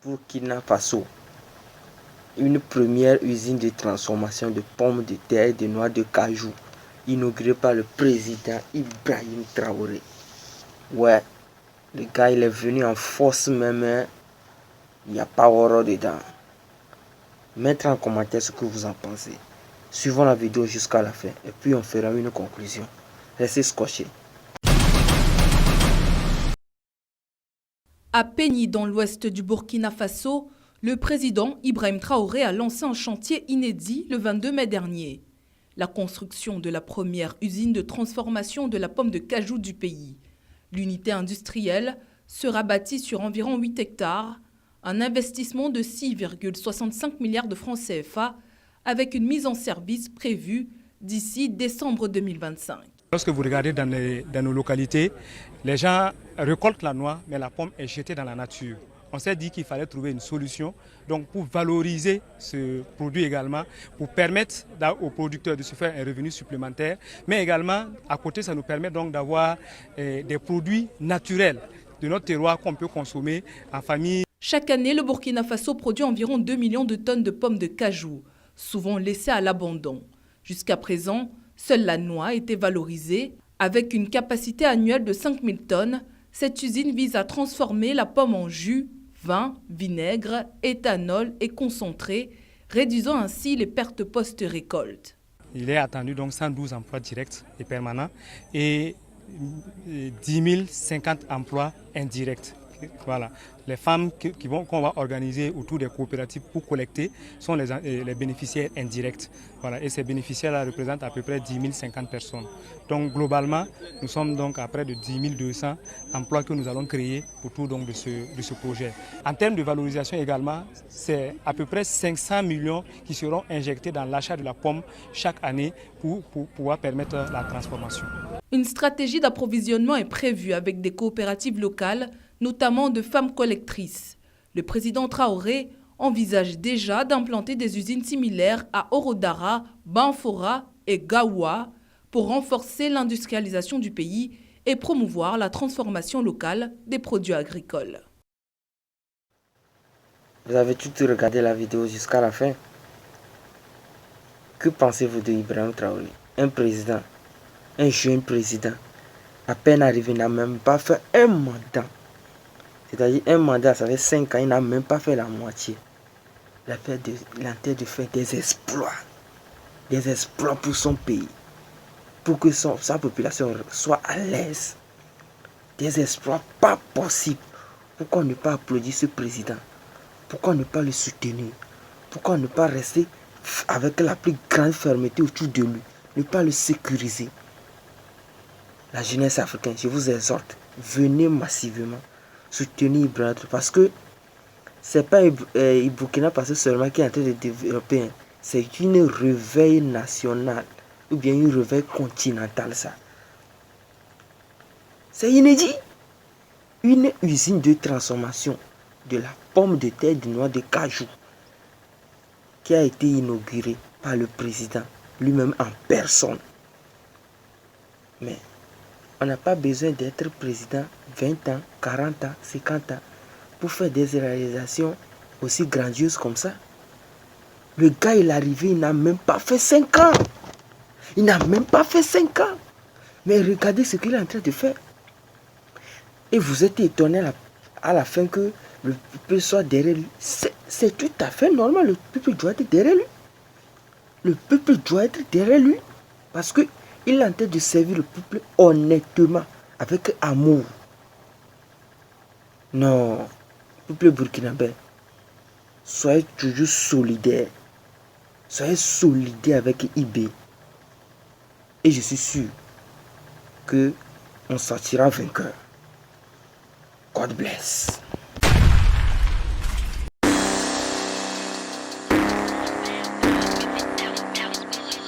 Burkina Faso, une première usine de transformation de pommes de terre et de noix de cajou, inaugurée par le président Ibrahim Traoré. Ouais, le gars il est venu en force même, hein. Il n'y a pas horreur dedans. Mettez en commentaire ce que vous en pensez. Suivons la vidéo jusqu'à la fin et puis on fera une conclusion. Restez scotchés. À Péni, dans l'ouest du Burkina Faso, le président Ibrahim Traoré a lancé un chantier inédit le 22 mai dernier. La construction de la première usine de transformation de la pomme de cajou du pays. L'unité industrielle sera bâtie sur environ 8 hectares, un investissement de 6,65 milliards de francs CFA, avec une mise en service prévue d'ici décembre 2025. Lorsque vous regardez dans nos localités, les gens récoltent la noix, mais la pomme est jetée dans la nature. On s'est dit qu'il fallait trouver une solution donc pour valoriser ce produit également, pour permettre aux producteurs de se faire un revenu supplémentaire, mais également à côté ça nous permet donc d'avoir des produits naturels de notre terroir qu'on peut consommer en famille. Chaque année, le Burkina Faso produit environ 2 millions de tonnes de pommes de cajou, souvent laissées à l'abandon. Jusqu'à présent, seule la noix a été valorisée. Avec une capacité annuelle de 5000 tonnes, cette usine vise à transformer la pomme en jus, vin, vinaigre, éthanol et concentré, réduisant ainsi les pertes post-récolte. Il est attendu donc 112 emplois directs et permanents et 10 050 emplois indirects. Voilà. Les femmes qu'on va organiser autour des coopératives pour collecter sont les bénéficiaires indirects. Voilà. Et ces bénéficiaires-là représentent à peu près 10 050 personnes. Donc globalement, nous sommes donc à près de 10 200 emplois que nous allons créer autour donc de ce projet. En termes de valorisation également, c'est à peu près 500 millions qui seront injectés dans l'achat de la pomme chaque année pour pouvoir permettre la transformation. Une stratégie d'approvisionnement est prévue avec des coopératives locales, notamment de femmes collectrices. Le président Traoré envisage déjà d'implanter des usines similaires à Orodara, Banfora et Gaoua pour renforcer l'industrialisation du pays et promouvoir la transformation locale des produits agricoles. Vous avez tout regardé la vidéo jusqu'à la fin. Que pensez-vous de Ibrahim Traoré? Un président, un jeune président, à peine arrivé, n'a même pas fait un mandat. C'est-à-dire un mandat, ça fait 5 ans, il n'a même pas fait la moitié. Il a en train de faire des exploits pour son pays, pour que sa population soit à l'aise. Des exploits pas possibles. Pourquoi ne pas applaudir ce président? Pourquoi ne pas le soutenir? Pourquoi ne pas rester avec la plus grande fermeté autour de lui? Ne pas le sécuriser? La jeunesse africaine, je vous exhorte, venez massivement soutenir Ibrahim parce que c'est pas Burkina Faso seulement qui est en train de développer, c'est une réveil nationale ou bien une réveil continentale, ça. C'est inédit. Une usine de transformation de la pomme de terre de noix de cajou qui a été inaugurée par le président lui-même en personne. Mais on n'a pas besoin d'être président 20 ans, 40 ans, 50 ans pour faire des réalisations aussi grandioses comme ça. Le gars, il est arrivé, il n'a même pas fait 5 ans. Il n'a même pas fait 5 ans. Mais regardez ce qu'il est en train de faire. Et vous êtes étonné à la fin que le peuple soit derrière lui. C'est tout à fait normal, le peuple doit être derrière lui. Le peuple doit être derrière lui. Parce que il est en train de servir le peuple honnêtement, avec amour. Non, peuple burkinabé, soyez toujours solidaires. Soyez solidaires avec IB. Et je suis sûr que on sortira vainqueur. God bless.